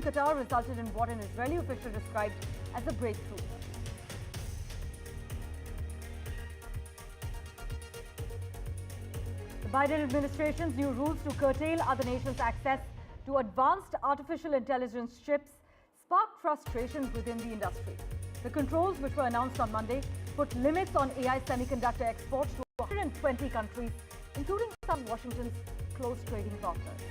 Qatar resulted in what an Israeli official described as a breakthrough. The Biden administration's new rules to curtail other nations' access to advanced artificial intelligence chips sparked frustration within the industry. The controls, which were announced on Monday, put limits on AI semiconductor exports to 120 countries, including some of Washington's close trading partners.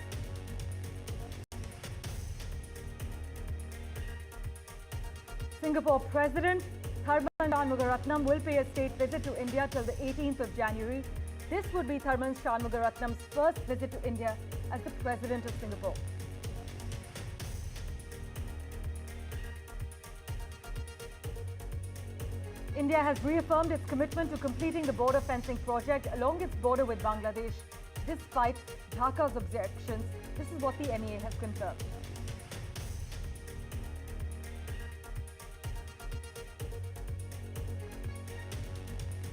Singapore President Tharman Shanmugaratnam will pay a state visit to India till the 18th of January. This would be Tharman Shanmugaratnam's first visit to India as the President of Singapore. India has reaffirmed its commitment to completing the border fencing project along its border with Bangladesh, despite Dhaka's objections. This is what the MEA has confirmed.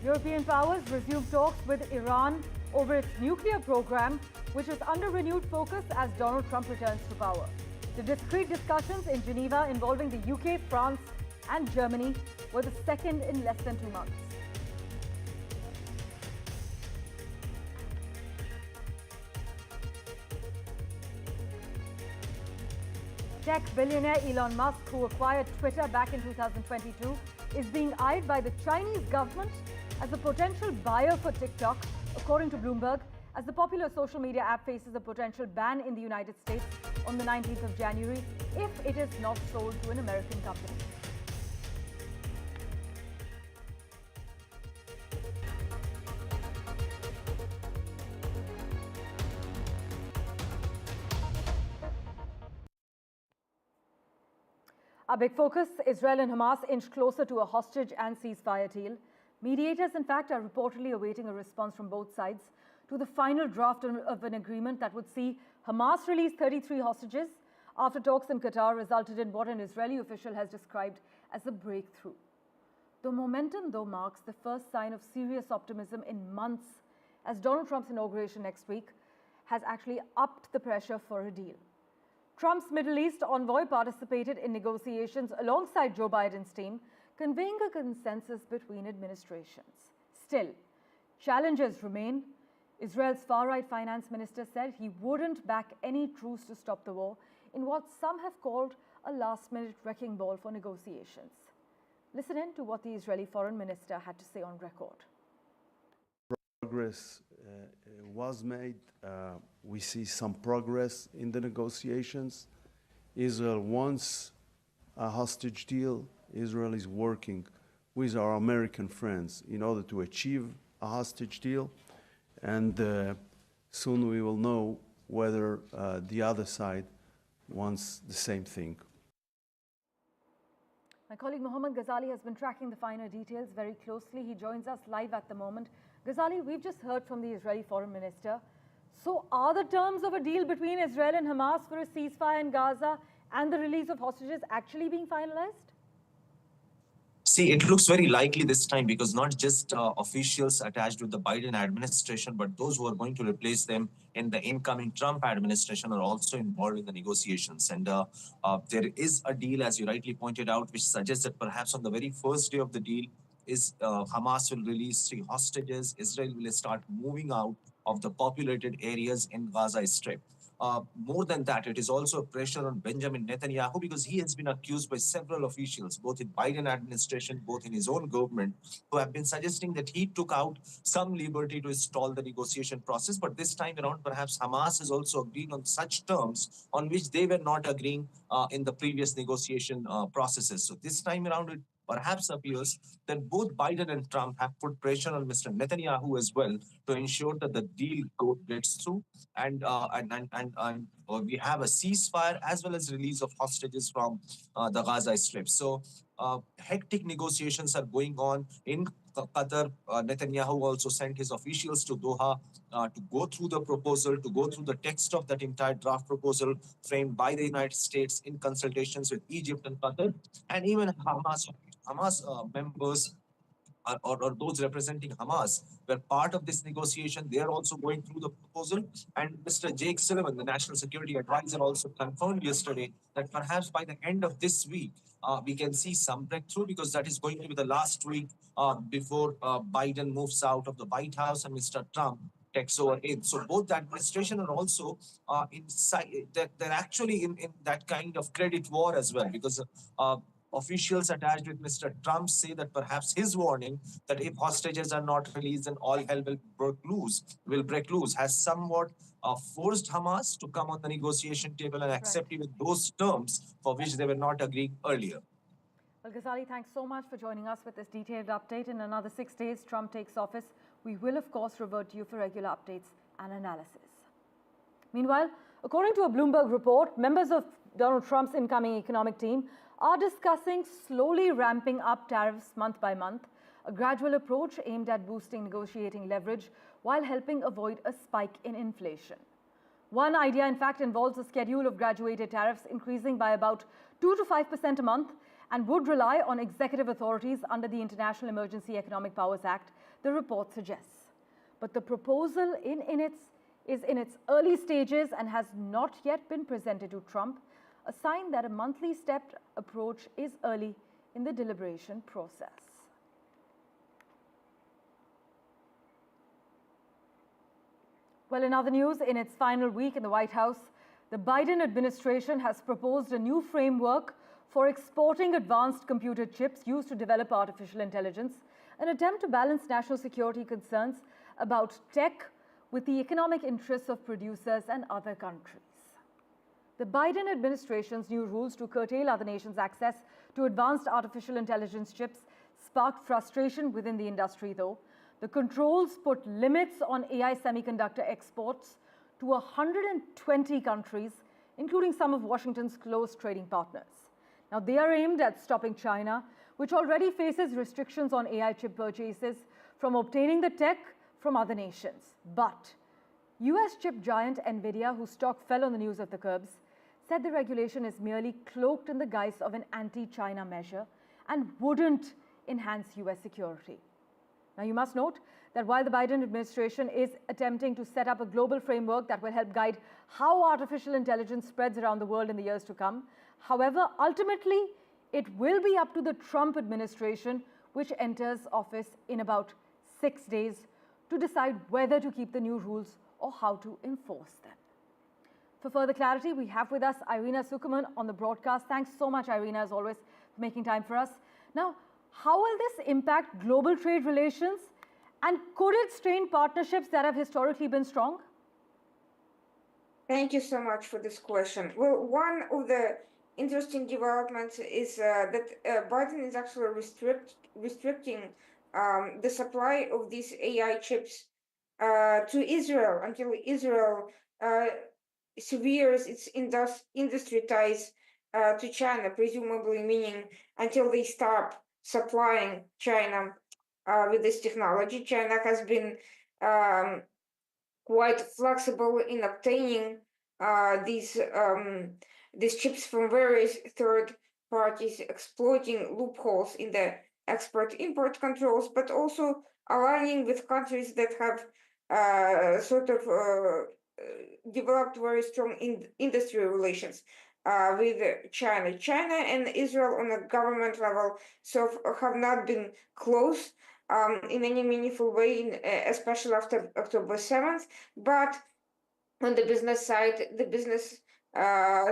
European powers resumed talks with Iran over its nuclear program, which is under renewed focus as Donald Trump returns to power. The discreet discussions in Geneva involving the UK, France, and Germany were the second in less than 2 months. Tech billionaire Elon Musk, who acquired Twitter back in 2022, is being eyed by the Chinese government as a potential buyer for TikTok, according to Bloomberg, as the popular social media app faces a potential ban in the United States on the 19th of January if it is not sold to an American company. Our big focus, Israel and Hamas inch closer to a hostage and ceasefire deal. Mediators, in fact, are reportedly awaiting a response from both sides to the final draft of an agreement that would see Hamas release 33 hostages after talks in Qatar resulted in what an Israeli official has described as a breakthrough. The momentum, though, marks the first sign of serious optimism in months, as Donald Trump's inauguration next week has actually upped the pressure for a deal. Trump's Middle East envoy participated in negotiations alongside Joe Biden's team, conveying a consensus between administrations. Still, challenges remain. Israel's far-right finance minister said he wouldn't back any truce to stop the war in what some have called a last-minute wrecking ball for negotiations. Listen in to what the Israeli foreign minister had to say on record. Progress was made. We see some progress in the negotiations. Israel wants a hostage deal. Israel is working with our American friends in order to achieve a hostage deal. And soon we will know whether the other side wants the same thing. My colleague Mohammed Ghazali has been tracking the finer details very closely. He joins us live at the moment. Ghazali, we've just heard from the Israeli foreign minister. So are the terms of a deal between Israel and Hamas for a ceasefire in Gaza and the release of hostages actually being finalized? See, it looks very likely this time because not just officials attached with the Biden administration, but those who are going to replace them in the incoming Trump administration are also involved in the negotiations. And there is a deal, as you rightly pointed out, which suggests that perhaps on the very first day of the deal, Hamas will release 3 hostages. Israel will start moving out of the populated areas in Gaza Strip. More than that, it is also a pressure on Benjamin Netanyahu because he has been accused by several officials, both in Biden administration, both in his own government, who have been suggesting that he took out some liberty to stall the negotiation process. But this time around, perhaps Hamas has also agreed on such terms on which they were not agreeing in the previous negotiation processes. So this time around, it perhaps appears that both Biden and Trump have put pressure on Mr. Netanyahu as well to ensure that the deal gets through and we have a ceasefire as well as release of hostages from the Gaza Strip. So hectic negotiations are going on in Qatar. Netanyahu also sent his officials to Doha to go through the proposal, to go through the text of that entire draft proposal framed by the United States in consultations with Egypt and Qatar, and even Hamas members or those representing Hamas were part of this negotiation. They are also going through the proposal. And Mr. Jake Sullivan, the National Security Advisor, also confirmed yesterday that perhaps by the end of this week, we can see some breakthrough, because that is going to be the last week before Biden moves out of the White House and Mr. Trump takes over it. So both the administration are also inside. They're actually in that kind of credit war as well, because officials attached with Mr. Trump say that perhaps his warning that if hostages are not released, then all hell will break loose, has somewhat forced Hamas to come on the negotiation table and accept even those terms for which they were not agreeing earlier. Well, Ghazali, thanks so much for joining us with this detailed update. In another 6 days, Trump takes office. We will, of course, revert to you for regular updates and analysis. Meanwhile, according to a Bloomberg report, members of Donald Trump's incoming economic team are discussing slowly ramping up tariffs month by month, a gradual approach aimed at boosting negotiating leverage while helping avoid a spike in inflation. One idea, in fact, involves a schedule of graduated tariffs increasing by about 2 to 5% a month and would rely on executive authorities under the International Emergency Economic Powers Act, the report suggests. But the proposal is in its early stages and has not yet been presented to Trump, a sign that a monthly stepped approach is early in the deliberation process. Well, in other news, in its final week in the White House, the Biden administration has proposed a new framework for exporting advanced computer chips used to develop artificial intelligence, an attempt to balance national security concerns about tech with the economic interests of producers and other countries. The Biden administration's new rules to curtail other nations' access to advanced artificial intelligence chips sparked frustration within the industry, though. The controls put limits on AI semiconductor exports to 120 countries, including some of Washington's close trading partners. Now, they are aimed at stopping China, which already faces restrictions on AI chip purchases, from obtaining the tech from other nations. But US chip giant NVIDIA, whose stock fell on the news of the curbs, said the regulation is merely cloaked in the guise of an anti-China measure and wouldn't enhance US security. Now, you must note that while the Biden administration is attempting to set up a global framework that will help guide how artificial intelligence spreads around the world in the years to come, however, ultimately, it will be up to the Trump administration, which enters office in about 6 days, to decide whether to keep the new rules or how to enforce them. For further clarity, we have with us Irina Sukuman on the broadcast. Thanks so much, Irina, as always, for making time for us. Now, how will this impact global trade relations, and could it strain partnerships that have historically been strong? Thank you so much for this question. Well, one of the interesting developments is that Biden is actually restricting the supply of these AI chips to Israel until Israel severes its industry ties to China, presumably meaning until they stop supplying China with this technology. China has been quite flexible in obtaining these chips from various third parties, exploiting loopholes in the export-import controls, but also aligning with countries that have developed very strong industry relations with China. China and Israel on a government level have not been close in any meaningful way, especially after October 7th. But on the business side,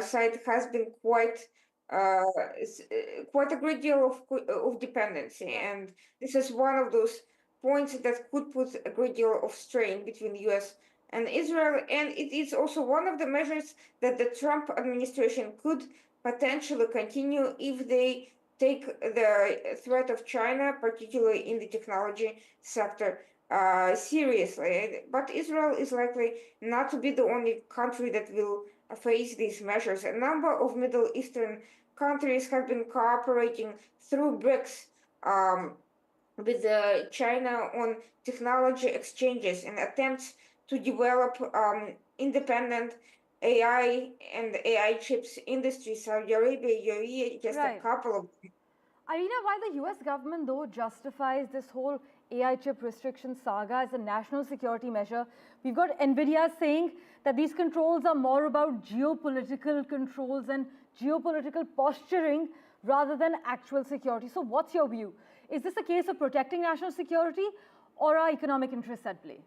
side has been quite a great deal of dependency, and this is one of those points that could put a great deal of strain between the U.S. and Israel, and it is also one of the measures that the Trump administration could potentially continue if they take the threat of China, particularly in the technology sector, seriously. But Israel is likely not to be the only country that will face these measures. A number of Middle Eastern countries have been cooperating through BRICS with China on technology exchanges and attempts to develop independent AI and AI chips industry. Saudi Arabia, UAE, just a couple of them. Irina, while the US government, though, justifies this whole AI chip restriction saga as a national security measure, we've got NVIDIA saying that these controls are more about geopolitical controls and geopolitical posturing rather than actual security. So what's your view? Is this a case of protecting national security or are economic interests at play?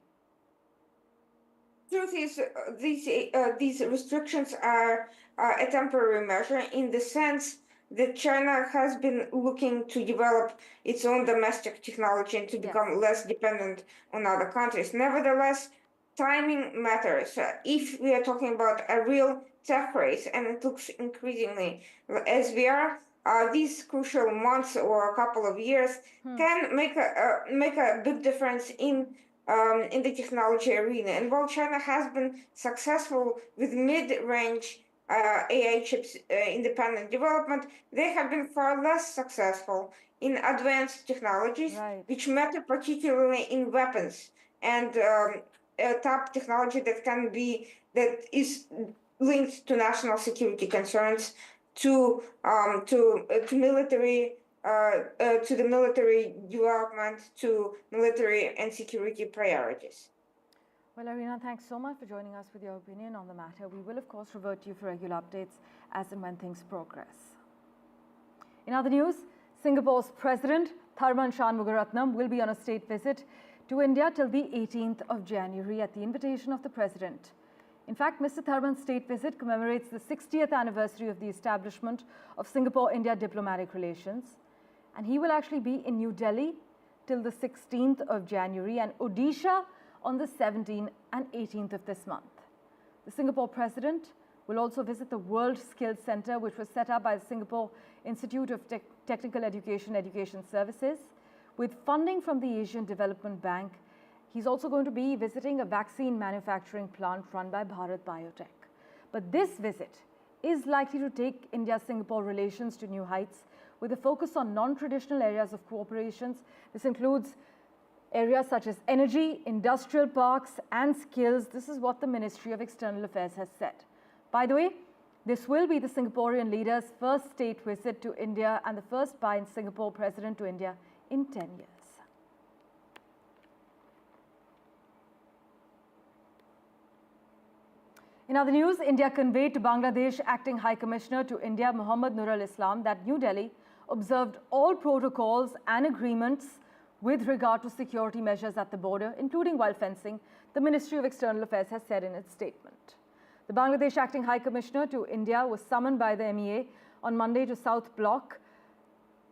Truth is, these restrictions are a temporary measure in the sense that China has been looking to develop its own domestic technology and to become less dependent on other countries. Nevertheless, timing matters. If we are talking about a real tech race, and it looks increasingly as we are, these crucial months or a couple of years can make a big difference in the technology arena. And while China has been successful with mid-range AI chips independent development, they have been far less successful in advanced technologies, which matter particularly in weapons and top technology that is linked to national security concerns, to military. To the military development, to military and security priorities. Well, Irina, thanks so much for joining us with your opinion on the matter. We will, of course, revert to you for regular updates as and when things progress. In other news, Singapore's President, Tharman Shanmugaratnam, will be on a state visit to India till the 18th of January at the invitation of the President. In fact, Mr. Tharman's state visit commemorates the 60th anniversary of the establishment of Singapore-India diplomatic relations. And he will actually be in New Delhi till the 16th of January and Odisha on the 17th and 18th of this month. The Singapore President will also visit the World Skills Center, which was set up by the Singapore Institute of Technical Education Services. With funding from the Asian Development Bank, he's also going to be visiting a vaccine manufacturing plant run by Bharat Biotech. But this visit is likely to take India-Singapore relations to new heights, with a focus on non-traditional areas of cooperations. This includes areas such as energy, industrial parks, and skills. This is what the Ministry of External Affairs has said. By the way, this will be the Singaporean leader's first state visit to India and the first by Singapore president to India in 10 years. In other news, India conveyed to Bangladesh Acting High Commissioner to India, Muhammad Nur al-Islam, that New Delhi observed all protocols and agreements with regard to security measures at the border, including while fencing, the Ministry of External Affairs has said in its statement. The Bangladesh Acting High Commissioner to India was summoned by the MEA on Monday to South Block,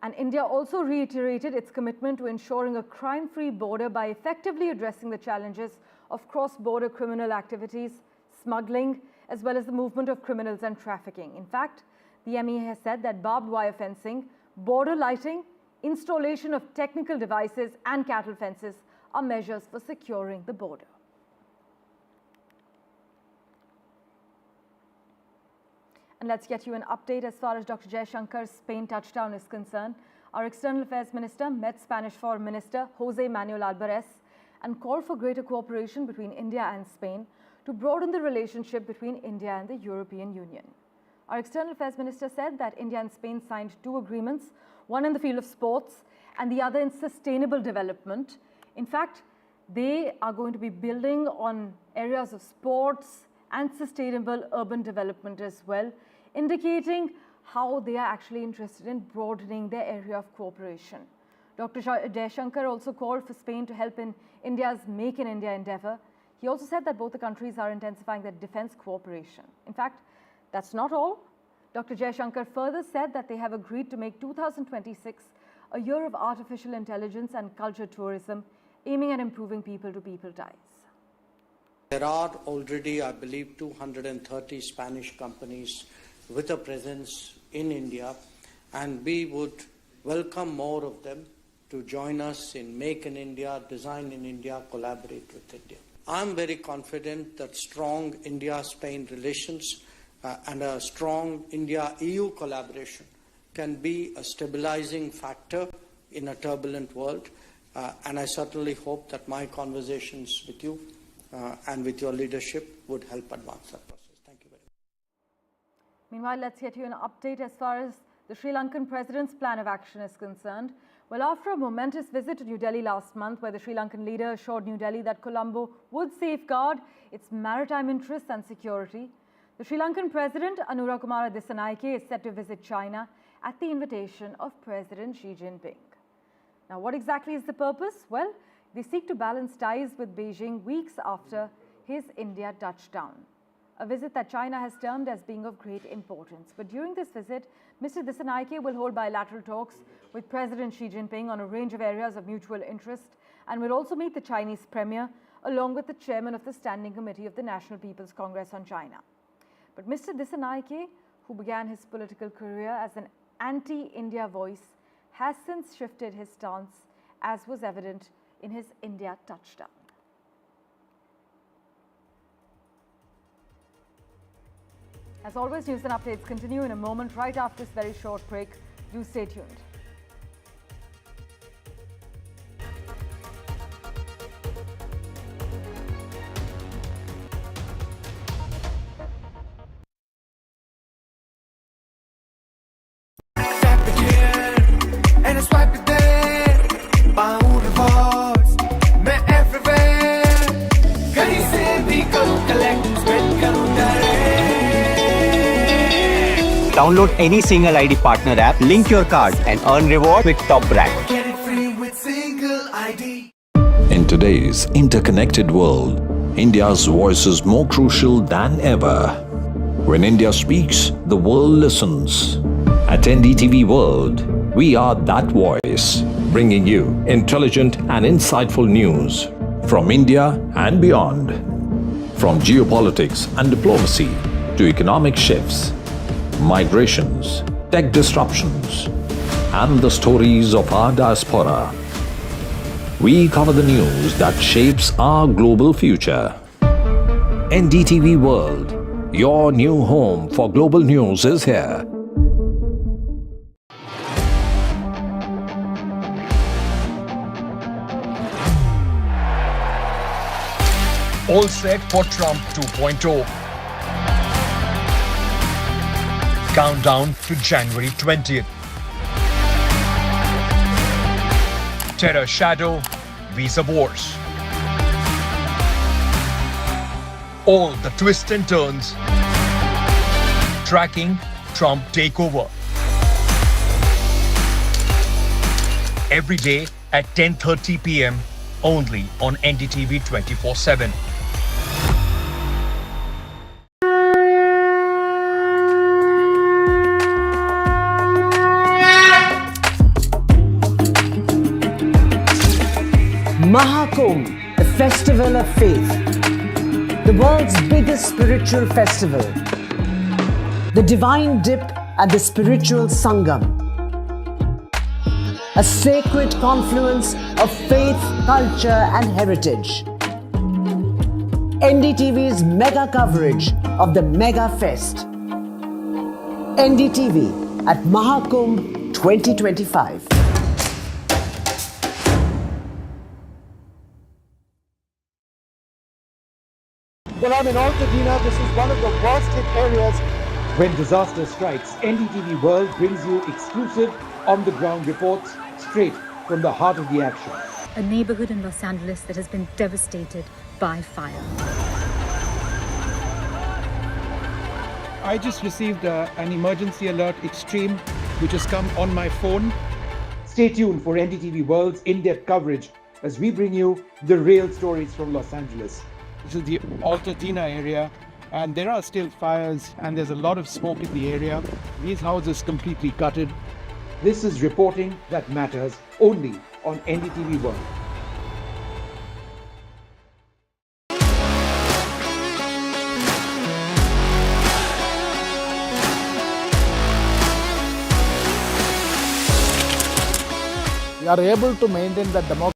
and India also reiterated its commitment to ensuring a crime-free border by effectively addressing the challenges of cross-border criminal activities, smuggling, as well as the movement of criminals and trafficking. In fact, the MEA has said that barbed wire fencing, border lighting, installation of technical devices and cattle fences are measures for securing the border. And let's get you an update as far as Dr. Jaishankar's Spain touchdown is concerned. Our External Affairs Minister met Spanish Foreign Minister Jose Manuel Alvarez and called for greater cooperation between India and Spain to broaden the relationship between India and the European Union. Our External Affairs Minister said that India and Spain signed 2 agreements, one in the field of sports and the other in sustainable development. In fact, they are going to be building on areas of sports and sustainable urban development as well, indicating how they are actually interested in broadening their area of cooperation. Dr. Jaishankar also called for Spain to help in India's Make in India endeavor. He also said that both the countries are intensifying their defense cooperation. In fact, that's not all. Dr. Jaishankar further said that they have agreed to make 2026 a year of artificial intelligence and culture tourism, aiming at improving people-to-people ties. There are already, I believe, 230 Spanish companies with a presence in India, and we would welcome more of them to join us in Make in India, Design in India, collaborate with India. I'm very confident that strong India-Spain relations and a strong India-EU collaboration can be a stabilizing factor in a turbulent world, and I certainly hope that my conversations with you and with your leadership would help advance that process. Thank you very much. Meanwhile, let's get you an update as far as the Sri Lankan president's plan of action is concerned? Well, after a momentous visit to New Delhi last month, where the Sri Lankan leader assured New Delhi that Colombo would safeguard its maritime interests and security, the Sri Lankan president, Anura Kumara Dissanayake, is set to visit China at the invitation of President Xi Jinping. Now, what exactly is the purpose? Well, they seek to balance ties with Beijing weeks after his India touchdown, a visit that China has termed as being of great importance. But during this visit, Mr. Dissanayake will hold bilateral talks with President Xi Jinping on a range of areas of mutual interest and will also meet the Chinese premier along with the chairman of the Standing Committee of the National People's Congress on China. But Mr. Dissanayake, who began his political career as an anti-India voice, has since shifted his stance, as was evident in his India touchdown. As always, news and updates continue in a moment right after this very short break. Do stay tuned. Download any single ID partner app, link your card and earn reward with top brand. Get it free with single ID. In today's interconnected world, India's voice is more crucial than ever. When India speaks, the world listens. At NDTV World, we are that voice, bringing you intelligent and insightful news from India and beyond. From geopolitics and diplomacy to economic shifts, migrations, tech disruptions, and the stories of our diaspora. We cover the news that shapes our global future. NDTV World, your new home for global news, is here. All set for Trump 2.0. Countdown to January 20th. Terror shadow, visa wars. All the twists and turns. Tracking Trump takeover. Every day at 10:30 p.m. only on NDTV 24/7. Kumbh, the festival of faith, the world's biggest spiritual festival, the divine dip at the spiritual Sangam, a sacred confluence of faith, culture and heritage. NDTV's mega coverage of the Mega Fest. NDTV at Kumbh 2025. Well, I'm in Altadena. This is one of the worst hit areas. When disaster strikes, NDTV World brings you exclusive on-the-ground reports straight from the heart of the action. A neighborhood in Los Angeles that has been devastated by fire. I just received an emergency alert extreme, which has come on my phone. Stay tuned for NDTV World's in-depth coverage as we bring you the real stories from Los Angeles. This is the Altadena area, and there are still fires and there's a lot of smoke in the area. These houses completely gutted. This is reporting that matters only on NDTV World. We are able to maintain that democracy.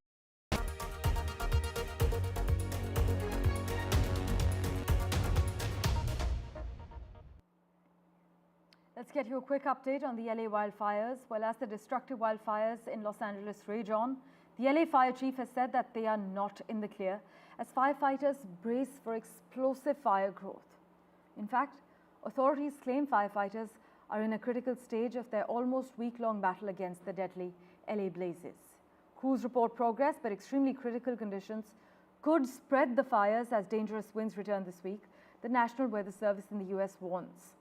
Let's get you a quick update on the LA wildfires. Well, as the destructive wildfires in Los Angeles rage on, the LA fire chief has said that they are not in the clear as firefighters brace for explosive fire growth. In fact, authorities claim firefighters are in a critical stage of their almost week-long battle against the deadly LA blazes. Crews report progress, but extremely critical conditions could spread the fires as dangerous winds return this week, the National Weather Service in the US warns.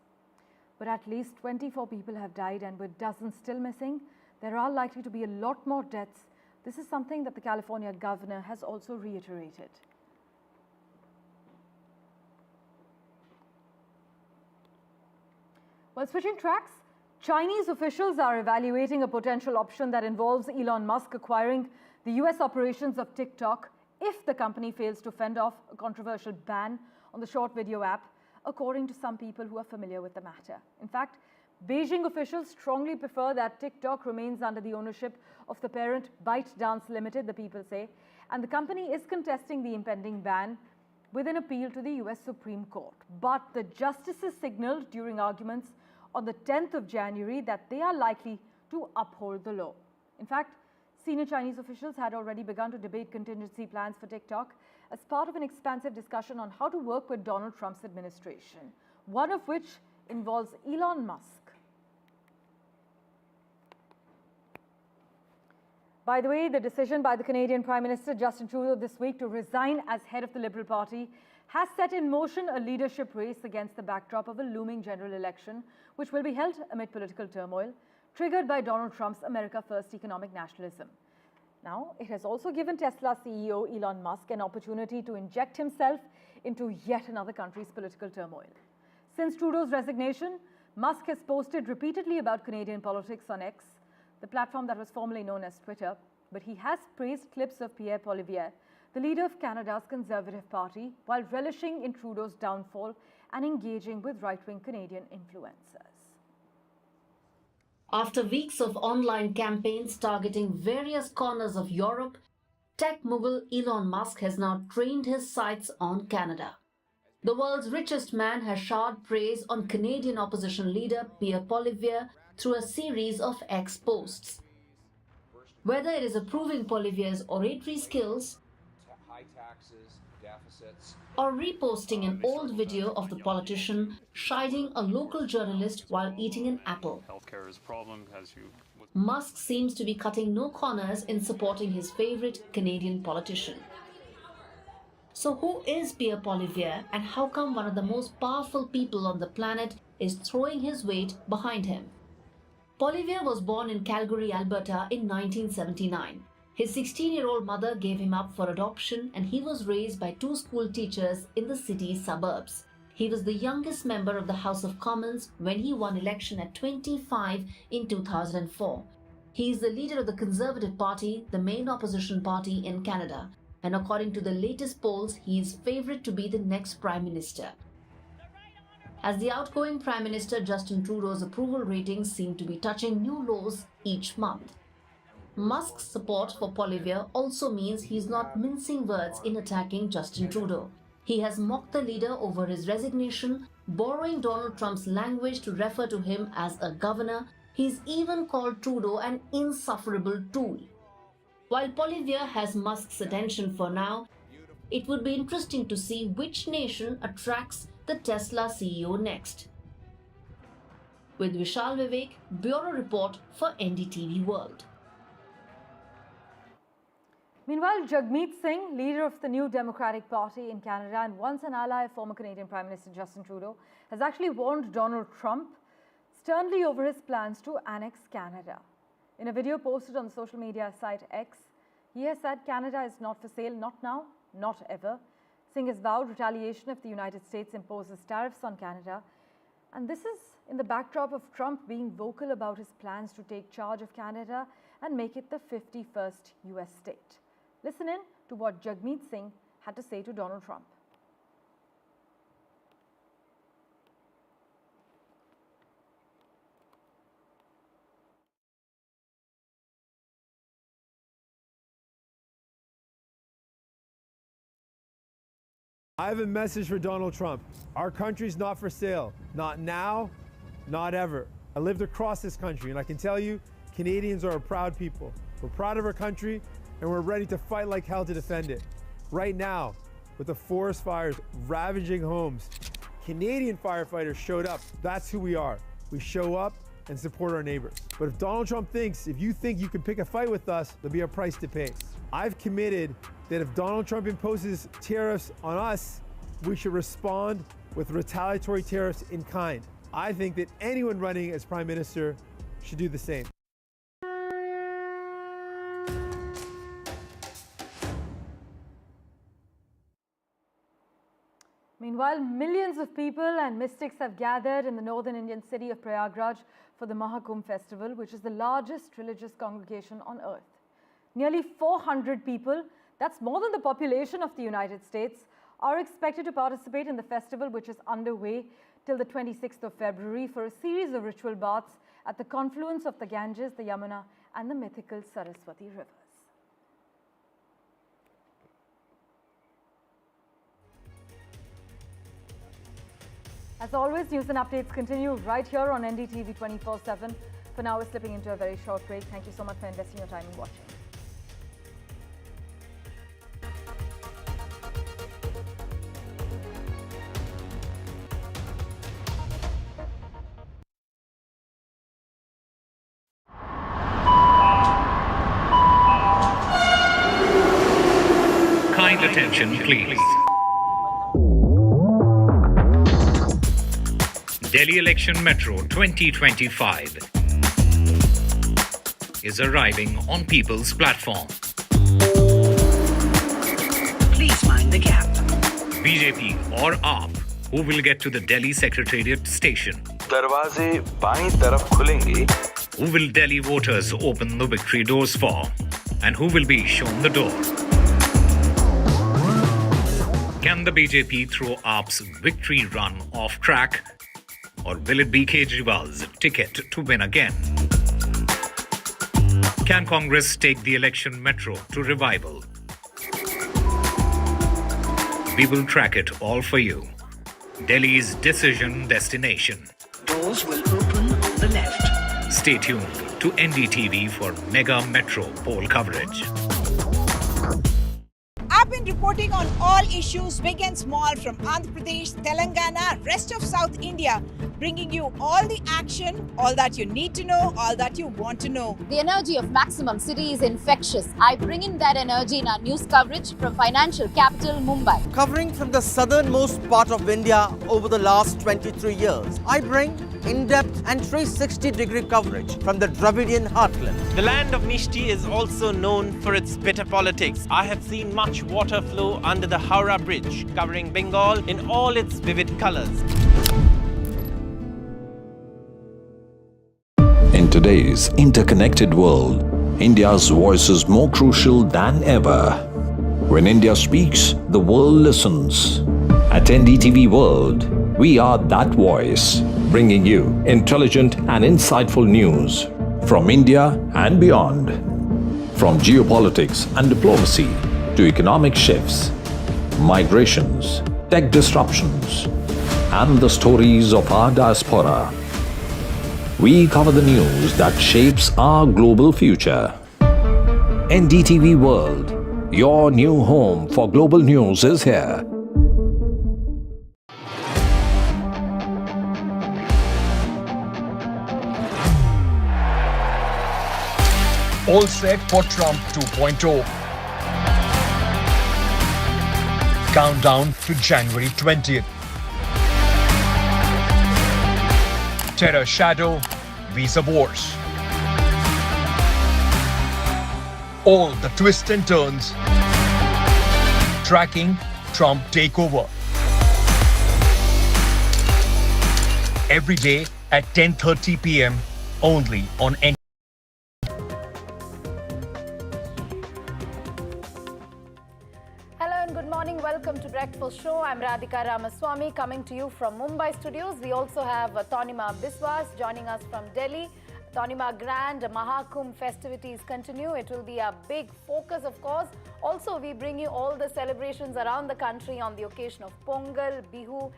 But at least 24 people have died, and with dozens still missing, there are likely to be a lot more deaths. This is something that the California governor has also reiterated. Well, switching tracks, Chinese officials are evaluating a potential option that involves Elon Musk acquiring the US operations of TikTok if the company fails to fend off a controversial ban on the short video app, according to some people who are familiar with the matter. In fact, Beijing officials strongly prefer that TikTok remains under the ownership of the parent ByteDance Limited, the people say, and the company is contesting the impending ban with an appeal to the US Supreme Court. But the justices signaled during arguments on the 10th of January that they are likely to uphold the law. In fact, senior Chinese officials had already begun to debate contingency plans for TikTok as part of an expansive discussion on how to work with Donald Trump's administration, one of which involves Elon Musk. By the way, the decision by the Canadian Prime Minister Justin Trudeau this week to resign as head of the Liberal Party has set in motion a leadership race against the backdrop of a looming general election, which will be held amid political turmoil, triggered by Donald Trump's America First economic nationalism. Now, it has also given Tesla CEO Elon Musk an opportunity to inject himself into yet another country's political turmoil. Since Trudeau's resignation, Musk has posted repeatedly about Canadian politics on X, the platform that was formerly known as Twitter, but he has praised clips of Pierre Poilievre, the leader of Canada's Conservative Party, while relishing in Trudeau's downfall and engaging with right-wing Canadian influencers. After weeks of online campaigns targeting various corners of Europe, tech mogul Elon Musk has now trained his sights on Canada. The world's richest man has showered praise on Canadian opposition leader Pierre Poilievre through a series of X posts. Whether it is approving Poilievre's oratory skills or reposting an old video of the politician chiding a local journalist while eating an apple, Musk seems to be cutting no corners in supporting his favorite Canadian politician. So who is Pierre Poilievre, and how come one of the most powerful people on the planet is throwing his weight behind him? Poilievre was born in Calgary, Alberta in 1979. His 16-year-old mother gave him up for adoption, and he was raised by two school teachers in the city's suburbs. He was the youngest member of the House of Commons when he won election at 25 in 2004. He is the leader of the Conservative Party, the main opposition party in Canada, and according to the latest polls, he is favourite to be the next Prime Minister. As the outgoing Prime Minister Justin Trudeau's approval ratings seem to be touching new lows each month. Musk's support for Poilievre also means he's not mincing words in attacking Justin Trudeau. He has mocked the leader over his resignation, borrowing Donald Trump's language to refer to him as a governor. He's even called Trudeau an insufferable tool. While Poilievre has Musk's attention for now, it would be interesting to see which nation attracts the Tesla CEO next. With Vishal Vivek, Bureau Report for NDTV World. Meanwhile, Jagmeet Singh, leader of the New Democratic Party in Canada and once an ally of former Canadian Prime Minister Justin Trudeau, has actually warned Donald Trump sternly over his plans to annex Canada. In a video posted on the social media site X, he has said Canada is not for sale, not now, not ever. Singh has vowed retaliation if the United States imposes tariffs on Canada. And this is in the backdrop of Trump being vocal about his plans to take charge of Canada and make it the 51st US state. Listen in to what Jagmeet Singh had to say to Donald Trump. I have a message for Donald Trump. Our country's not for sale. Not now, not ever. I lived across this country, and I can tell you, Canadians are a proud people. We're proud of our country, and we're ready to fight like hell to defend it. Right now, with the forest fires ravaging homes, Canadian firefighters showed up. That's who we are. we show up and support our neighbors. But if Donald Trump thinks, if you think you can pick a fight with us, there'll be a price to pay. I've committed that if Donald Trump imposes tariffs on us, we should respond with retaliatory tariffs in kind. I think that anyone running as Prime Minister should do the same. Meanwhile, millions of people and mystics have gathered in the northern Indian city of Prayagraj for the Kumbh Festival, which is the largest religious congregation on earth. Nearly 400 people, that's more than the population of the United States, are expected to participate in the festival, which is underway till the 26th of February for a series of ritual baths at the confluence of the Ganges, the Yamuna and the mythical Saraswati rivers. As always, news and updates continue right here on NDTV 24/7. For now, we're slipping into a very short break. Thank you so much for investing your time in watching. Kind attention, please. Delhi Election Metro 2025 is arriving on People's Platform. Please mind the gap. BJP or AAP, who will get to the Delhi Secretariat station? दरवाजे बाईं तरफ खुलेंगे. Who will Delhi voters open the victory doors for? And who will be shown the door? Can the BJP throw AAP's victory run off track? Or will it be Kejriwal's ticket to win again? Can Congress take the election metro to revival? We will track it all for you. Delhi's decision destination. Doors will open on the left. Stay tuned to NDTV for mega metro poll coverage. I've been reporting on all issues, big and small, from Andhra Pradesh, Telangana, rest of South India, bringing you all the action, all that you need to know, all that you want to know. The energy of Maximum City is infectious. I bring in that energy in our news coverage from financial capital Mumbai. Covering from the southernmost part of India over the last 23 years, I bring in-depth and 360-degree coverage from the Dravidian heartland. The land of Mishti is also known for its bitter politics. I have seen much water flow under the Howrah Bridge, covering Bengal in all its vivid colors. In today's interconnected world, India's voice is more crucial than ever. When India speaks, the world listens. At NDTV World, we are that voice, bringing you intelligent and insightful news from India and beyond. From geopolitics and diplomacy to economic shifts, migrations, tech disruptions, and the stories of our diaspora. We cover the news that shapes our global future. NDTV World, your new home for global news, is here. All set for Trump 2.0. Countdown to January 20th. Terror shadow, visa wars. All the twists and turns. Tracking Trump takeover. Every day at 10:30 p.m. only on NDTV. Welcome to Breakfast Show. I'm Radhika Ramaswamy coming to you from Mumbai studios. We also have Tanima Biswas joining us from Delhi. Tanima, grand Kumbh festivities continue. It will be a big focus, of course. Also, we bring you all the celebrations around the country on the occasion of Pongal, Bihu